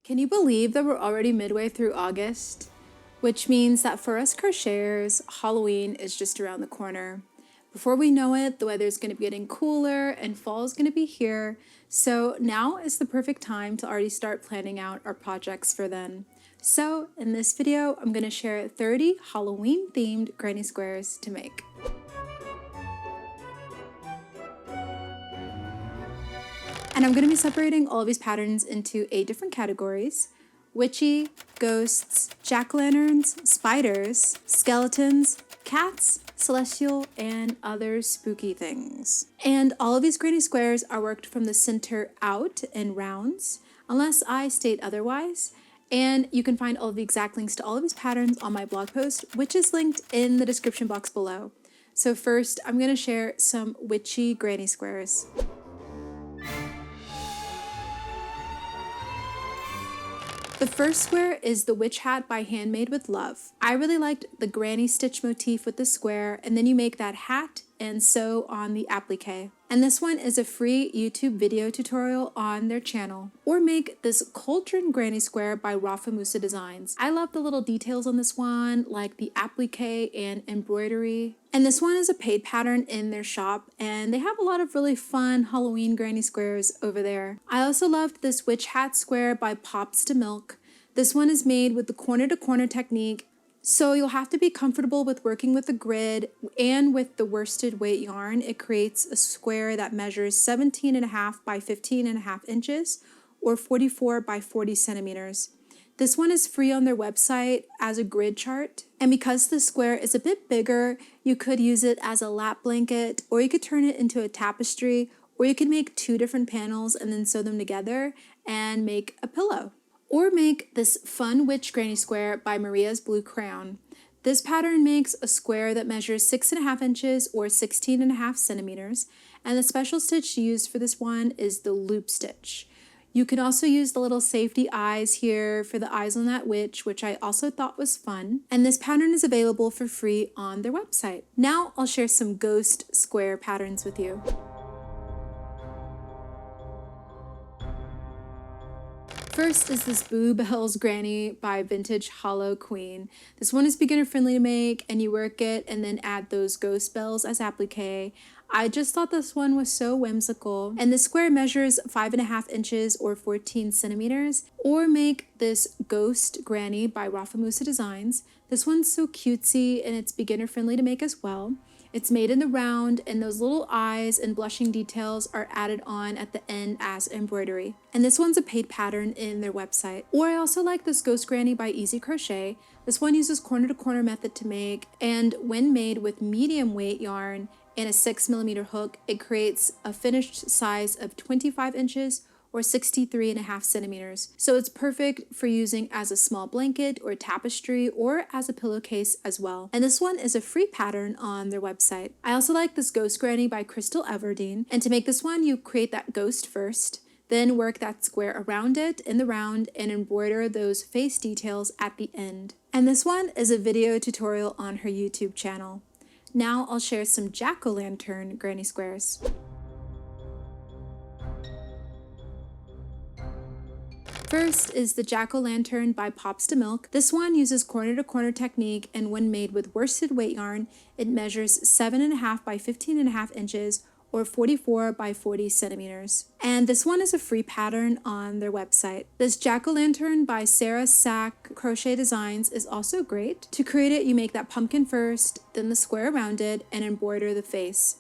Can you believe that we're already midway through August? Which means that for us crocheters, Halloween is just around the corner. Before we know it, the weather's going to be getting cooler and fall is going to be here. So now is the perfect time to already start planning out our projects for then. So in this video, I'm going to share 30 Halloween themed granny squares to make. And I'm going to be separating all of these patterns into 8 different categories: witchy, ghosts, jack-o'-lanterns, spiders, skeletons, cats, celestial, and other spooky things. And all of these granny squares are worked from the center out in rounds, unless I state otherwise. And you can find all of the exact links to all of these patterns on my blog post, which is linked in the description box below. So first, I'm going to share some witchy granny squares. The first square is the witch hat by Handmade with Love. I really liked the granny stitch motif with the square, and then you make that hat and sew on the applique. And this one is a free YouTube video tutorial on their channel. Or make this cauldron granny square by Rafa Musa Designs. I love the little details on this one, like the applique and embroidery. And this one is a paid pattern in their shop, and they have a lot of really fun Halloween granny squares over there. I also loved this witch hat square by Pops to Milk. This one is made with the corner to corner technique, so you'll have to be comfortable with working with the grid, and with the worsted weight yarn, it creates a square that measures 17.5 by 15.5 inches or 44 by 40 centimeters. This one is free on their website as a grid chart, and because the square is a bit bigger, you could use it as a lap blanket, or you could turn it into a tapestry, or you could make 2 different panels and then sew them together and make a pillow. Or make this fun witch granny square by Maria's Blue Crayon. This pattern makes a square that measures 6.5 inches or 16.5 centimeters, and the special stitch used for this one is the loop stitch. You can also use the little safety eyes here for the eyes on that witch, which I also thought was fun. And this pattern is available for free on their website. Now I'll share some ghost square patterns with you. First is this Boo Bells Granny by Vintage Hollow Queen. This one is beginner friendly to make, and you work it and then add those ghost bells as applique. I just thought this one was so whimsical. And the square measures 5.5 inches or 14 centimeters. Or make this Ghost Granny by Rafa Musa Designs. This one's so cutesy and it's beginner friendly to make as well. It's made in the round, and those little eyes and blushing details are added on at the end as embroidery. And this one's a paid pattern in their website. Or I also like this Ghost Granny by Easy Crochet. This one uses corner to corner method to make, and when made with medium weight yarn and a 6mm hook, it creates a finished size of 25 inches or 63.5 centimeters. So it's perfect for using as a small blanket or tapestry or as a pillowcase as well. And this one is a free pattern on their website. I also like this Ghost Granny by Crystal Everdeen. And to make this one, you create that ghost first, then work that square around it in the round and embroider those face details at the end. And this one is a video tutorial on her YouTube channel. Now I'll share some jack-o'-lantern granny squares. First is the Jack-o'-lantern by Pops to Milk. This one uses corner to corner technique, and when made with worsted weight yarn, it measures 7.5 by 15.5 inches or 44 by 40 centimeters. And this one is a free pattern on their website. This Jack-o'-lantern by Sarah Sack Crochet Designs is also great. To create it, you make that pumpkin first, then the square around it, and embroider the face.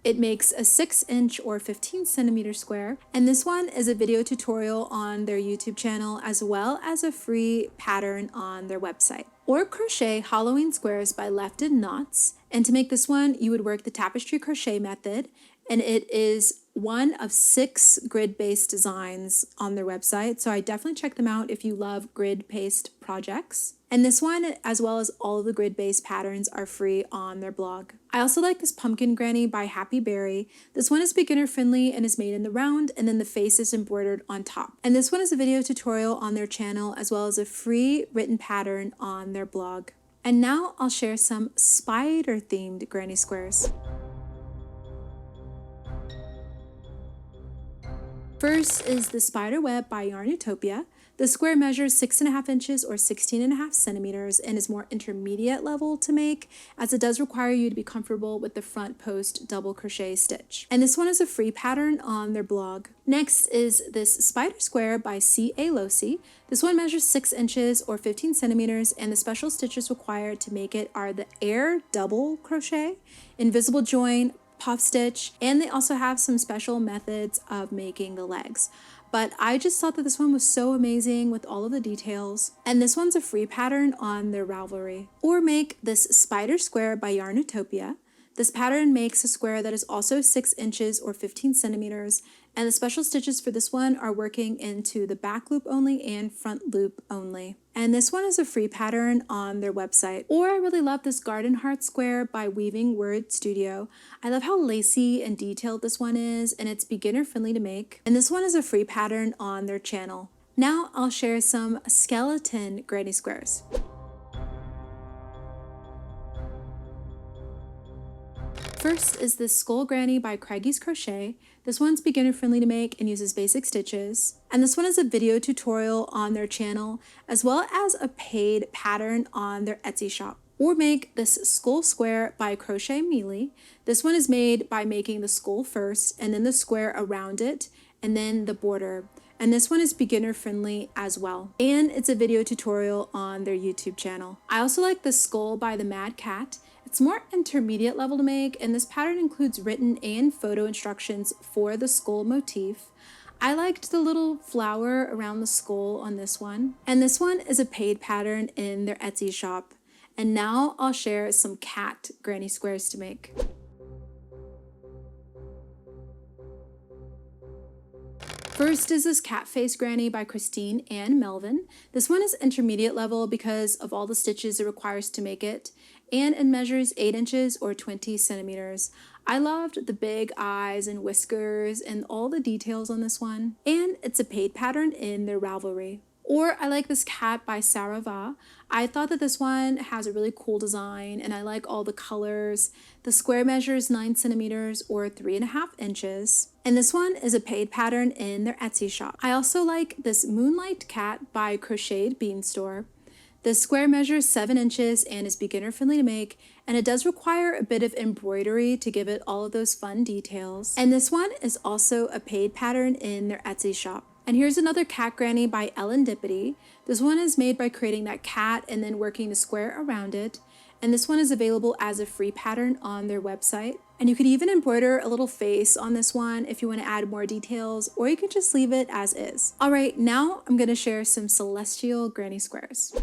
It makes a 6-inch or 15 centimeter square, and this one is a video tutorial on their YouTube channel as well as a free pattern on their website. Or crochet Halloween squares by Left in Knots, and to make this one you would work the tapestry crochet method, and it is one of 6 grid-based designs on their website, so I definitely check them out if you love grid-based projects. And this one, as well as all of the grid-based patterns, are free on their blog. I also like this Pumpkin Granny by Happy Berry. This one is beginner friendly and is made in the round, and then the face is embroidered on top. And this one is a video tutorial on their channel as well as a free written pattern on their blog. And now I'll share some spider-themed granny squares. First is the Spider Web by Yarn Utopia. The square measures 6.5 inches or 16.5 centimeters and is more intermediate level to make, as it does require you to be comfortable with the front post double crochet stitch. And this one is a free pattern on their blog. Next is this spider square by C.A. Losi. This one measures 6 inches or 15 centimeters, and the special stitches required to make it are the air double crochet, invisible join, puff stitch, and they also have some special methods of making the legs. But I just thought that this one was so amazing with all of the details. And this one's a free pattern on their Ravelry. Or make this spider square by Yarnutopia. This pattern makes a square that is also 6 inches or 15 centimeters, and the special stitches for this one are working into the back loop only and front loop only. And this one is a free pattern on their website. Or I really love this garden heart square by Weaving Word Studio. I love how lacy and detailed this one is, and it's beginner friendly to make. And this one is a free pattern on their channel. Now I'll share some skeleton granny squares. First is this Skull Granny by Craigie's Crochet. This one's beginner friendly to make and uses basic stitches. And this one is a video tutorial on their channel, as well as a paid pattern on their Etsy shop. Or make this Skull Square by Crochet Mealy. This one is made by making the skull first, and then the square around it, and then the border. And this one is beginner friendly as well. And it's a video tutorial on their YouTube channel. I also like the Skull by the Mad Cat. It's more intermediate level to make, and this pattern includes written and photo instructions for the skull motif. I liked the little flower around the skull on this one. And this one is a paid pattern in their Etsy shop. And now I'll share some cat granny squares to make. First is this Cat Face Granny by Christine and Melvin. This one is intermediate level because of all the stitches it requires to make it, and it measures 8 inches or 20 centimeters. I loved the big eyes and whiskers and all the details on this one, and it's a paid pattern in their Ravelry. Or I like this cat by Sarah Va. I thought that this one has a really cool design, and I like all the colors. The square measures 9 centimeters or 3.5 inches. And this one is a paid pattern in their Etsy shop. I also like this Moonlight Cat by Crocheted Beanstalk. The square measures 7 inches and is beginner friendly to make, and it does require a bit of embroidery to give it all of those fun details. And this one is also a paid pattern in their Etsy shop. And here's another cat granny by Ellen Dippity. This one is made by creating that cat and then working the square around it. And this one is available as a free pattern on their website. And you could even embroider a little face on this one if you want to add more details, or you can just leave it as is. All right, now I'm going to share some celestial granny squares.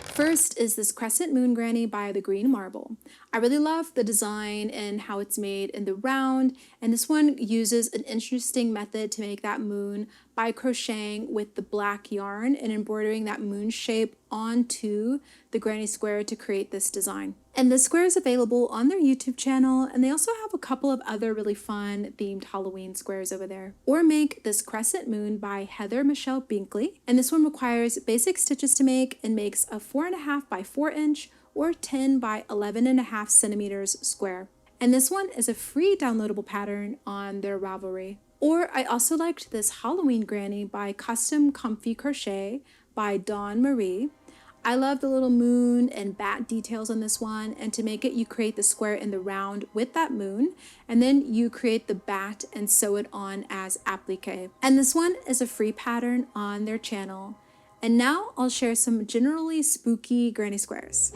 First is this Crescent Moon Granny by the Green Marble. I really love the design and how it's made in the round, and this one uses an interesting method to make that moon by crocheting with the black yarn and embroidering that moon shape onto the granny square to create this design. And this square is available on their YouTube channel, and they also have a couple of other really fun themed Halloween squares over there. Or make this Crescent Moon by Heather Michelle Binkley, and this one requires basic stitches to make and makes a 4.5 by 4 inch or 10 by 11.5 centimeters square. And this one is a free downloadable pattern on their Ravelry. Or I also liked this Halloween Granny by Custom Comfy Crochet by Dawn Marie. I love the little moon and bat details on this one, and to make it you create the square in the round with that moon, and then you create the bat and sew it on as applique. And this one is a free pattern on their channel. And now I'll share some generally spooky granny squares.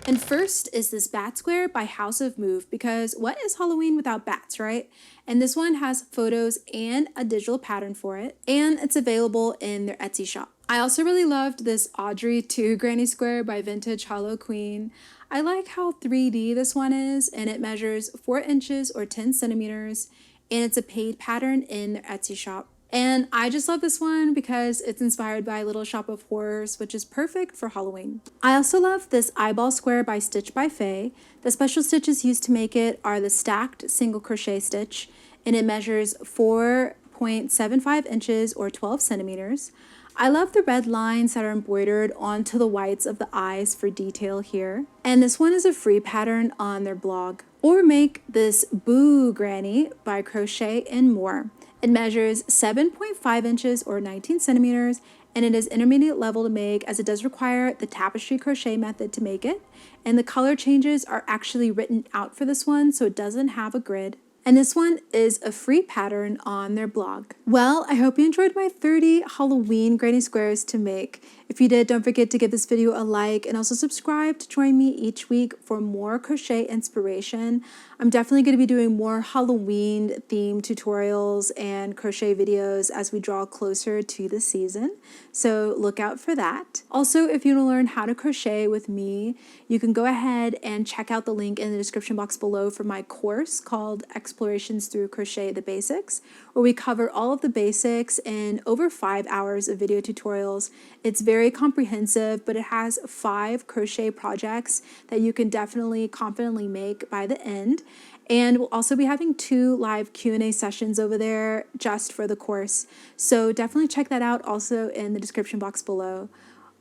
And first is this Bat Square by House of Move, because what is Halloween without bats, right? And this one has photos and a digital pattern for it, and it's available in their Etsy shop. I also really loved this Audrey 2 Granny Square by Vintage Hollow Queen. I like how 3D this one is, and it measures 4 inches or 10 centimeters, and it's a paid pattern in their Etsy shop. And I just love this one because it's inspired by Little Shop of Horrors, which is perfect for Halloween. I also love this Eyeball Square by Stitch by Faye. The special stitches used to make it are the stacked single crochet stitch, and it measures 4.75 inches or 12 centimeters. I love the red lines that are embroidered onto the whites of the eyes for detail here. And this one is a free pattern on their blog. Or make this Boo Granny by Crochet and More. It measures 7.5 inches or 19 centimeters, and it is intermediate level to make as it does require the tapestry crochet method to make it. And the color changes are actually written out for this one, so it doesn't have a grid. And this one is a free pattern on their blog. Well, I hope you enjoyed my 30 Halloween granny squares to make. If you did, don't forget to give this video a like and also subscribe to join me each week for more crochet inspiration. I'm definitely going to be doing more Halloween themed tutorials and crochet videos as we draw closer to the season, so look out for that. Also, if you want to learn how to crochet with me, you can go ahead and check out the link in the description box below for my course called Explorations Through Crochet the Basics, where we cover all of the basics in over 5 hours of video tutorials. It's very comprehensive, but it has 5 crochet projects that you can definitely confidently make by the end. And we'll also be having 2 live Q&A sessions over there just for the course. So definitely check that out also in the description box below.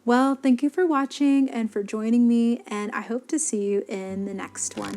Well, thank you for watching and for joining me, and I hope to see you in the next one.